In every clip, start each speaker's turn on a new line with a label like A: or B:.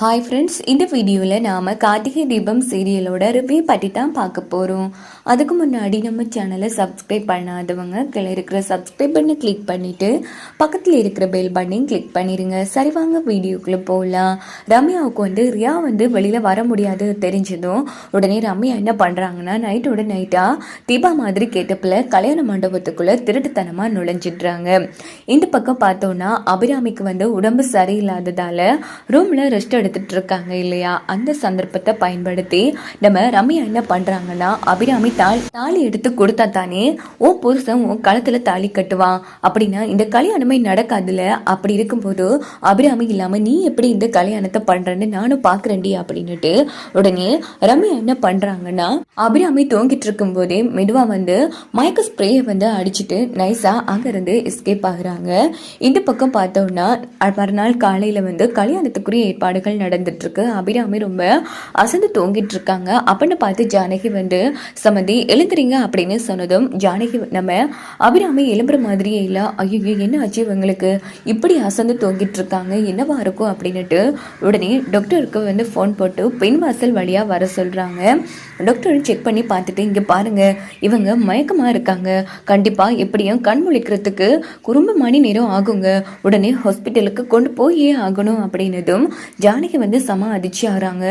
A: Hi friends, இந்த வீடியோவில் நாம் கார்த்திகை தீபம் சீரியலோட ரிவ்யூ பற்றி தான் பார்க்க போகிறோம். அதுக்கு முன்னாடி நம்ம சேனலை சப்ஸ்கிரைப் பண்ணாதவங்க கீழே இருக்கிற சப்ஸ்கிரைப் பண்ணி கிளிக் பண்ணிவிட்டு பக்கத்தில் இருக்கிற பெல் பட்டனையும் கிளிக் பண்ணிடுங்க. சரி, வாங்க வீடியோக்குள்ளே போகலாம். ரம்யாவுக்கு ரியா வெளியில் வர முடியாது தெரிஞ்சதும் உடனே ரம்யா என்ன பண்ணுறாங்கன்னா நைட்டோட நைட்டாக தீபா மாதிரி கேட்டப்பில் கல்யாண மண்டபத்துக்குள்ளே திருட்டுத்தனமாக நுழைஞ்சிட்றாங்க. இந்த பக்கம் பார்த்தோன்னா அபிராமிக்கு உடம்பு சரியில்லாததால் ரூமில் ரெஸ்ட் எடுத்துட்டு இருக்காங்க இல்லையா. அந்த சந்தர்ப்பத்தை பயன்படுத்தி நம்ம ரம்யா என்ன பண்றாங்கன்னா, அபிராமி தாலி எடுத்து கொடுத்தா தானே ஓ புருஷன் உன் களத்துல தாலி கட்டுவான், அப்படின்னா இந்த கல்யாணமே நடக்காதுல. அப்படி இருக்கும்போது அபிராமி இல்லாம நீ எப்படி இந்த கல்யாணத்தை பண்றன்னு நானும் பாக்குறேன்டி அப்படின்னுட்டு உடனே ரம்யா என்ன பண்றாங்கன்னா, அபிராமி தூங்கிட்டு இருக்கும் போதே மெதுவா மயக்க ஸ்ப்ரேயை அடிச்சுட்டு நைஸா அங்கிருந்து எஸ்கேப் ஆகுறாங்க. இந்த பக்கம் பார்த்தோம்னா மறுநாள் காலையில கல்யாணத்துக்குரிய ஏற்பாடுகள் நடந்துட்டு இருக்கு. அபிராமி ரொம்ப அசந்து தூங்கிட்டு இருக்காங்க. அப்படின்னு பார்த்து ஜானகி சமந்தி எழுந்துறீங்க அப்படின்னு சொன்னதும் ஜானகி நம்ம அபிராமி எழும்புற மாதிரியே இல்லை. ஐயோ என்ன ஆச்சு இவங்களுக்கு, இப்படி அசந்து தூங்கிட்டு இருக்காங்க, என்னவா இருக்கும் அப்படின்னுட்டு உடனே டாக்டருக்கு ஃபோன் போட்டு பெண் வாசல் வழியா வர சொல்றாங்க. டாக்டர் செக் பண்ணி பார்த்துட்டு இங்க பாருங்க இவங்க மயக்கமா இருக்காங்க, கண்டிப்பா எப்படியும் கண் முழிக்கிறதுக்கு ரொம்ப மணி நேரம் ஆகுங்க, உடனே ஹாஸ்பிட்டலுக்கு கொண்டு போயே ஆகணும் அப்படின்னதும் ஜானகி சம அதிர்ச்சி ஆகிறாங்க.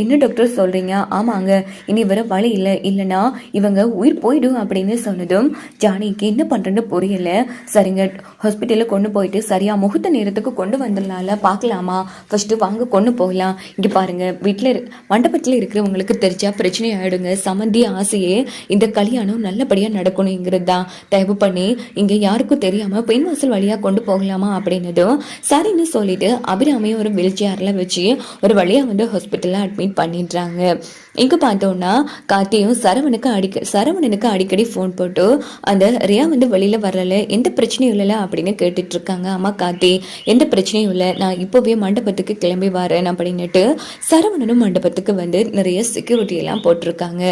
A: என்ன டாக்டர் சொல்றீங்க? ஆமாங்க, இனி வர வழி இல்லை, இல்லைன்னா இவங்க உயிர் போயிடும் அப்படின்னு சொன்னதும் ஜானகிக்கு என்ன பண்றேன்னு புரியல. சரிங்க, ஹாஸ்பிட்டலில் கொண்டு போயிட்டு சரியா முகூர்த்த நேரத்துக்கு கொண்டு வந்துடலாம்ல, பார்க்கலாமா? ஃபர்ஸ்ட் வாங்க கொண்டு போகலாம். இங்க பாருங்க, வீட்டில் மண்டபத்தில் இருக்கிறவங்களுக்கு தெரிஞ்சா பிரச்சனை ஆயிடுங்க. சமந்தி ஆசையே இந்த கல்யாணம் நல்லபடியா நடக்கணுங்கிறது தான். தயவு பண்ணி இங்க யாருக்கும் தெரியாம பெண் வாசல் வழியா கொண்டு போகலாமா அப்படின்னதும் சரின்னு சொல்லிட்டு அபிராமியும் ஒரு வீல் சேர்ல வச்சு ஒரு வழியா ஹாஸ்பிட்டல்ல அட்மிட் பண்ணிடுறாங்க. இங்க பார்த்தோம்னா கார்த்தியும் சரவணனுக்கு அடிக்கடி ஃபோன் போட்டு அந்த ரியா வெளியில வரல, எந்த பிரச்சனையும் இல்லைல்ல அப்படின்னு கேட்டுட்டு இருக்காங்க. ஆமா கார்த்தி, எந்த பிரச்சனையும் இல்லை, நான் இப்போவே மண்டபத்துக்கு கிளம்பி வரேன் அப்படின்னுட்டு சரவணனும் மண்டபத்துக்கு நிறைய செக்யூரிட்டி எல்லாம் போட்டிருக்காங்க.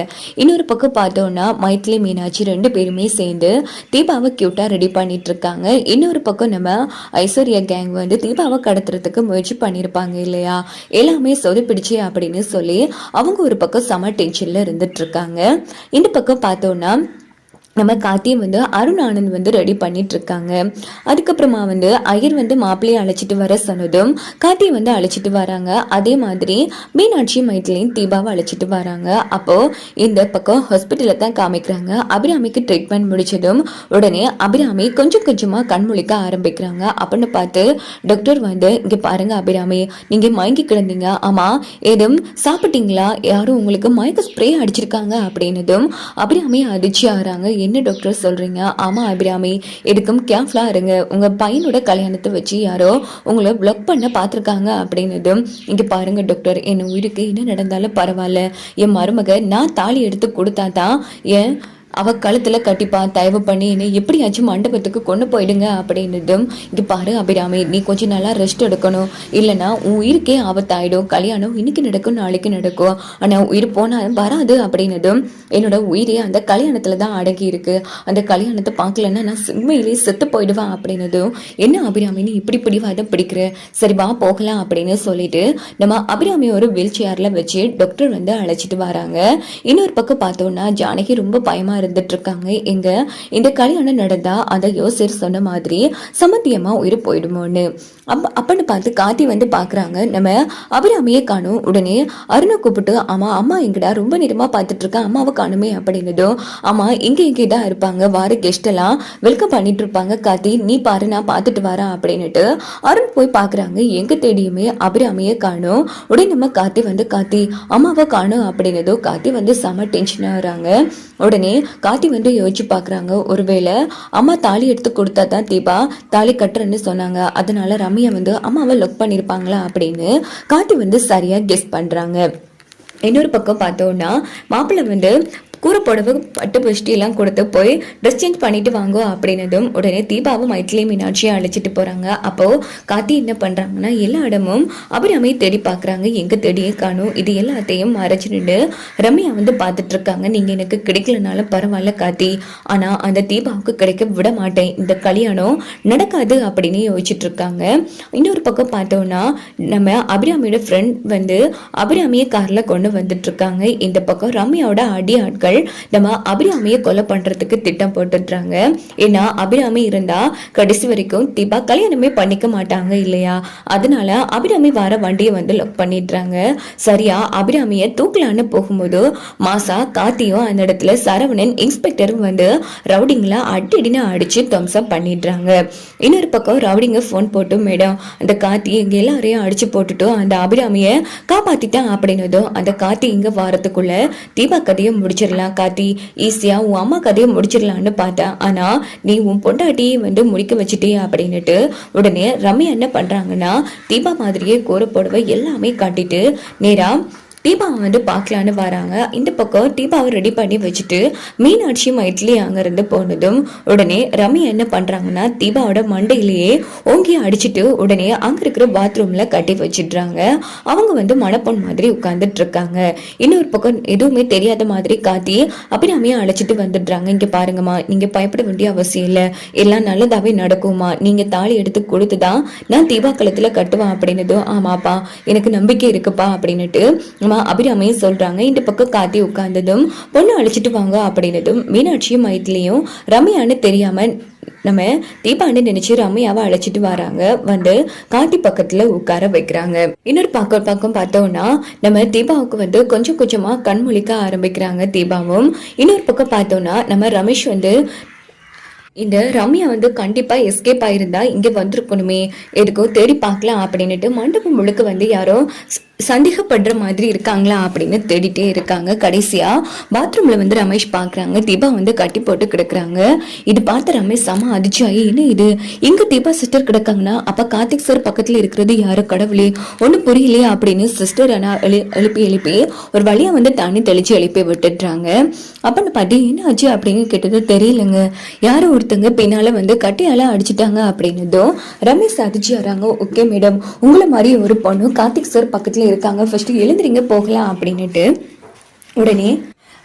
A: இன்னொரு பக்கம் பார்த்தோம்னா மைத்லி மீனாட்சி ரெண்டு பேருமே சேர்ந்து தீபாவை கியூட்டா ரெடி பண்ணிட்டு இருக்காங்க. இன்னொரு பக்கம் நம்ம ஐஸ்வர்யா கேங் தீபாவை கடத்துறதுக்கு முயற்சி பண்ணிருப்பாங்க இல்லையா, எல்லாமே சொதப்பிடிச்சு அப்படின்னு சொல்லி அவங்க ஒரு பக்கம் செம டென்ஷன்ல இருந்துட்டு இருக்காங்க. இந்த பக்கம் பார்த்தோம்னா நம்ம கார்த்தியும் அருண் ஆனந்த் ரெடி பண்ணிட்டு இருக்காங்க. அதுக்கப்புறமா ஐயர் மாப்பிள்ளையை அழைச்சிட்டு வர சொன்னதும் கார்த்தியை அழைச்சிட்டு வராங்க. அதே மாதிரி மீனாட்சி மைத்திலையும் தீபாவை அழைச்சிட்டு வராங்க. அப்போ இந்த பக்கம் ஹாஸ்பிட்டல தான் காமிக்கிறாங்க. அபிராமிக்கு ட்ரீட்மெண்ட் முடிச்சதும் உடனே அபிராமி கொஞ்சம் கொஞ்சமா கண் முழிக்க ஆரம்பிக்கிறாங்க. அப்படின்னு பார்த்து டாக்டர் இங்க பாருங்க அபிராமி, நீங்க மயங்கி கிடந்தீங்க, ஆமா ஏதும் சாப்பிட்டீங்களா, யாரும் உங்களுக்கு மயக்க ஸ்ப்ரே அடிச்சிருக்காங்க அப்படின்னதும் அபிராமி அதிர்ச்சி ஆகிறாங்க. என்ன டாக்டர் சொல்றீங்க? ஆமா அபிராமி, எதுக்கும் கேர்ஃபுல்லா இருங்க, உங்க பையனோட கல்யாணத்தை வச்சு யாரோ உங்களை பிளாக் பண்ண பாத்திருக்காங்க அப்படின்னதும் இங்க பாருங்க டாக்டர், என் உயிருக்கு என்ன நடந்தாலும் பரவாயில்ல, என் மருமக நான் தாலி எடுத்து கொடுத்தாதான் ஏன் அவ கழுத்துல கட்டிப்பா, தயவு பண்ணி என்னை எப்படியாச்சும் மண்டபத்துக்கு கொண்டு போயிடுங்க அப்படின்னதும் இங்க பாரு அபிராமி, நீ கொஞ்சம் நல்லா ரெஸ்ட் எடுக்கணும், இல்லைன்னா உன் உயிருக்கே ஆபத்தாயிடும், கல்யாணம் இன்னைக்கு நடக்கும் நாளைக்கு நடக்கும், ஆனா உயிர் போனா வராது அப்படின்னதும் என்னோட உயிரே அந்த கல்யாணத்துல தான் அடங்கி இருக்கு, அந்த கல்யாணத்தை பார்க்கலன்னா நான் உண்மையிலேயே செத்து போயிடுவேன் அப்படின்னதும் என்ன அபிராமி நீ இப்படி பிடிவாதம் பிடிக்கிற, சரி வா போகலாம் அப்படின்னு சொல்லிட்டு நம்ம அபிராமி ஒரு வீல் சேர்ல வச்சு டாக்டர் அழைச்சிட்டு வராங்க. இன்னொரு பக்கம் பார்த்தோம்னா ஜானகி ரொம்ப பயமா இருந்துட்டு இருக்காங்க. எங்க இந்த கல்யாணம் நடந்தா அந்த யோசிர் சொன்ன மாதிரி சமத்தியமா உயிர் போயிடுமோன்னு அப்பன்னு பார்த்து கார்த்தி பாக்குறாங்க. நம்ம அபிராமியை காணும். உடனே அருணை கூப்பிட்டு ஆமா அம்மா எங்கடா, ரொம்ப நேரமா பார்த்துட்டு இருக்கேன், அம்மாவை காணுமே அப்படின்னதும் ஆமா இங்கே தான் இருப்பாங்க, வார கெஸ்ட் எல்லாம் வெல்கம் பண்ணிட்டு இருப்பாங்க, கார்த்தி நீ பாரு நான் பார்த்துட்டு வரேன் அப்படின்னுட்டு அருண் போய் பாக்குறாங்க. எங்க தேடியுமே அபிராமியை காணும். உடனே நம்ம கார்த்தி கார்த்தி அம்மாவை காணும் அப்படின்னதும் கார்த்தி செம டென்ஷன் ஆகுறாங்க. உடனே கார்த்தி யோசிச்சு பாக்குறாங்க, ஒருவேளை அம்மா தாலி எடுத்து கொடுத்தா தான் தீபா தாலி கட்டுறேன்னு சொன்னாங்க, அதனால ரம்யா அம்மாவை லொக் பண்ணிருப்பாங்களா அப்படின்னு கார்த்தி சரியா கெஸ் பண்றாங்க. இன்னொரு பக்கம் பார்த்தோம்னா மாப்பிள்ளை கூரை புடவை பட்டு பெஷ்டி எல்லாம் கொடுத்து போய் ட்ரெஸ் சேஞ்ச் பண்ணிட்டு வாங்க அப்படின்னதும் உடனே தீபாவும் மைத்திலி மீனாட்சியை அழைச்சிட்டு போறாங்க. அப்போ கார்த்தி என்ன பண்றாங்கன்னா எல்லா இடமும் அபிராமியை தேடி பாக்குறாங்க. எங்க தேடியே காணும். இது எல்லாத்தையும் மறைச்சிட்டு ரம்யா வந்து பார்த்துட்டு இருக்காங்க. நீங்க எனக்கு கிடைக்கலனாலும் பரவாயில்ல கார்த்தி, ஆனா அந்த தீபாவுக்கு கிடைக்க விட மாட்டேன், இந்த கல்யாணம் நடக்காது அப்படின்னு யோசிச்சுட்டு இருக்காங்க. இன்னொரு பக்கம் பார்த்தோம்னா நம்ம அபிராமியோட ஃப்ரெண்ட் வந்து அபிராமியை கார்ல கொண்டு வந்துட்டு இருக்காங்க. இந்த பக்கம் ரம்யாவோட அடி ஆட்கள் நம்ம அபிராமியை கொலை பண்றதுக்கு திட்டம் போட்டுடுறாங்க. ஏன்னா அபிராமி இருந்தா கடைசி வரைக்கும் தீபா கல்யாணமே பண்ணிக்க மாட்டாங்க இல்லையா, அதனால அபிராமி வர வண்டியை வந்து லாக் பண்ணிடுறாங்க. சரியா அபிராமியை தூக்கலான்னு போகும்போது மாசா கார்த்தியும் அந்த இடத்துல சரவணன் இன்ஸ்பெக்டரும் வந்து ரவுடிங்களா அடின்னு அடிச்சு தம்சப் பண்ணிடுறாங்க. இன்னொரு பக்கம் ரவுடிங்க போன் போட்டு மேடம் அந்த கார்த்தி எங்க எல்லாரையும் அடிச்சு போட்டுட்டு அந்த அபிராமியை காப்பாத்திட்டான் அப்படின்னதும் அந்த கார்த்தி இங்க வாரத்துக்குள்ள தீபா கதையை முடிச்சிடலாம் கார்த்தி, ஈஸியா உன் அம்மா கதையை முடிச்சிடலான்னு பார்த்தேன், ஆனா நீ உன் பொண்டாட்டியை வந்து முடிக்க வச்சுட்டே அப்படின்னுட்டு உடனே ரம்யா என்ன பண்றாங்கன்னா தீபா மாதிரியே கோர போடவை எல்லாமே காட்டிட்டு நேரா தீபாவை வந்து பார்க்கலான்னு வராங்க. இந்த பக்கம் தீபாவை ரெடி பண்ணி வச்சுட்டு மீனாட்சி மைத்திலி அங்கிருந்து போனதும் உடனே ரம்யா என்ன பண்றாங்கன்னா தீபாவோட மண்டையிலேயே ஓங்கி அடிச்சுட்டு உடனே அங்க இருக்கிற பாத்ரூம்ல கட்டி வச்சிடுறாங்க. அவங்க வந்து மணப்பொன் மாதிரி உட்கார்ந்துட்டு இருக்காங்க. இன்னொரு பக்கம் எதுவுமே தெரியாத மாதிரி காத்தி அபிராமியை அழைச்சிட்டு வந்துடுறாங்க. இங்க பாருங்கம்மா, நீங்க பயப்பட வேண்டிய அவசியம் இல்லை, எல்லாம் நல்லதாவே நடக்குமா, நீங்க தாலி எடுத்து கொடுத்துதான் நான் தீபா கழுத்துல கட்டுவேன் அப்படின்னதும் ஆமாப்பா எனக்கு நம்பிக்கை இருக்குப்பா அப்படின்னுட்டு அபிராமியும் சொல்றாங்க. இந்த பக்கம் காத்தி உட்கார்ந்ததும் பொண்ணு அழைச்சிட்டு வாங்க அப்படின்னதும் மீனாட்சியும் மைத்திலியும் ரம்யான்னு தெரியாம நம்ம தீபான்னு நினைச்சு ரம்யாவை அழைச்சிட்டு வராங்க. வந்து காத்தி பக்கத்துல உட்கார வைக்கிறாங்க. இன்னொரு பக்கம் பார்த்தோம்னா நம்ம தீபாவுக்கு வந்து கொஞ்சம் கொஞ்சமா கண் முழிக்க ஆரம்பிக்கிறாங்க தீபாவும். இன்னொரு பக்கம் பார்த்தோம்னா நம்ம ரமேஷ் வந்து இந்த ரம்யா வந்து கண்டிப்பா எஸ்கேப் ஆயிருந்தா இங்க வந்திருக்கணுமே, எதுக்கோ தேடி பார்க்கலாம் அப்படின்னுட்டு மண்டபம் முழுக்க வந்து யாரோ சந்தேகப்படுற மாதிரி இருக்காங்களா அப்படின்னு தேடிட்டே இருக்காங்க. கடைசியா பாத்ரூம்ல வந்து ரமேஷ் பாக்குறாங்க. தீபா வந்து கட்டி போட்டு கிடக்குறாங்க. இது பார்த்த ரமேஷ் செம அதிர்ச்சியாயி என்ன இது எங்க தீபா சிஸ்டர் கிடக்காங்கன்னா அப்ப கார்த்திக் சார் பக்கத்துல இருக்கிறது யாரு கடவுளே ஒண்ணு புரியலையே அப்படின்னு சிஸ்டர் ஆனா எழுப்பி ஒரு வழியா வந்து தண்ணி தெளிச்சு எழுப்பி விட்டுடுறாங்க. அப்படின்னு பாட்டி என்ன ஆச்சு அப்படின்னு கேட்டது தெரியலங்க, யாரும் ஒருத்தங்க பின்னால வந்து கட்டியால அடிச்சுட்டாங்க அப்படின்னதும் ரமேஷ் அதிர்ச்சி ஆறாங்க. ஓகே மேடம், உங்களை மாதிரி ஒரு பொண்ணு கார்த்திக் சார் பக்கத்துல இருக்காங்க, ஃபர்ஸ்ட் எழுந்திரிங்க போகலாம் அப்படின்னுட்டு உடனே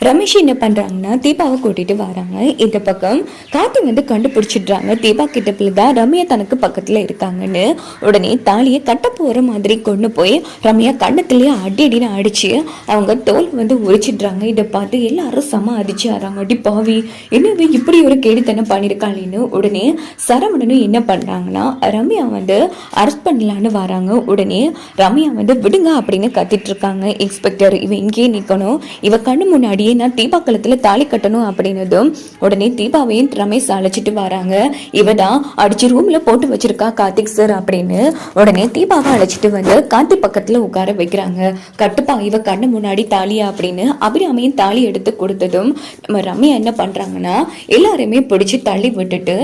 A: ரமேஷ் என்ன பண்றாங்கன்னா தீபாவை கூட்டிட்டு வராங்க. இந்த பக்கம் கார்த்தி வந்து கண்டுபிடிச்சிடுறாங்க தீபா கிட்ட தான் ரம்யா தனக்கு பக்கத்துல இருக்காங்கன்னு. உடனே தாலியை கட்ட போற மாதிரி கொண்டு போய் ரம்யா கண்ணத்திலேயே அடின்னு அடிச்சு அவங்க தோல் வந்து உரிச்சிடுறாங்க. இதை பார்த்து எல்லாரும் செம அதிர்ச்சி ஆறாங்க. அடி பாவி என்னவே இப்படி ஒரு கேடித்தனம் பண்ணிருக்காளேன்னு. உடனே சரவணனும் என்ன பண்றாங்கன்னா ரம்யா வந்து அரெஸ்ட் பண்ணலான்னு வராங்க. உடனே ரம்யா வந்து விடுங்க அப்படின்னு கத்திட்டு இருக்காங்க. இன்ஸ்பெக்டர் இவ இங்கேயே நிக்கணும், இவ கண்ணு முன்னாடி நான் தீபா கழுத்துல தாலி கட்டணும் அப்படின்னதும் உடனே தீபாவையும் ரமேஷ் அழைச்சிட்டு வராங்க. இவதான் அடிச்சு ரூம்ல போட்டு வச்சிருக்கா கார்த்திக் சார் அப்படின்னு. உடனே தீபாவை அழைச்சிட்டு வந்து கார்த்தி பக்கத்துல உட்கார வைக்கிறாங்க. கட்டுப்பா இவ கண்ணு முன்னாடி தாலியா அப்படின்னு அபிராமியும் தாலி எடுத்து கொடுத்ததும் நம்ம ரம்யா என்ன பண்றாங்கன்னா எல்லாருமே பிடிச்சு தள்ளி விட்டுட்டு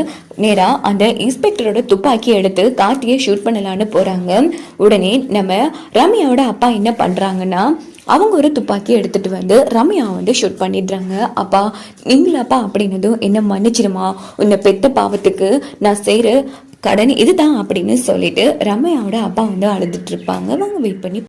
A: நேரா அந்த இன்ஸ்பெக்டரோட துப்பாக்கி எடுத்து கார்த்தியை ஷூட் பண்ணலான்னு போறாங்க. உடனே நம்ம ரம்யாவோட அப்பா என்ன பண்றாங்கன்னா அவங்க ஒரு துப்பாக்கி எடுத்துட்டு வந்து ரம்யா வந்து ஷூட் பண்ணிடுறாங்க. அப்பா நீங்களாப்பா அப்படின்னதும் என்ன மன்னிச்சிருமா, உன்னை பெத்த பாவத்துக்கு நான் செய்யற கடன் இதுதான் அப்படின்னு சொல்லிட்டு ரம்யாவோட அப்பா வந்து அழுதுட்டு இருப்பாங்க. அவங்க வெயிட் பண்ணி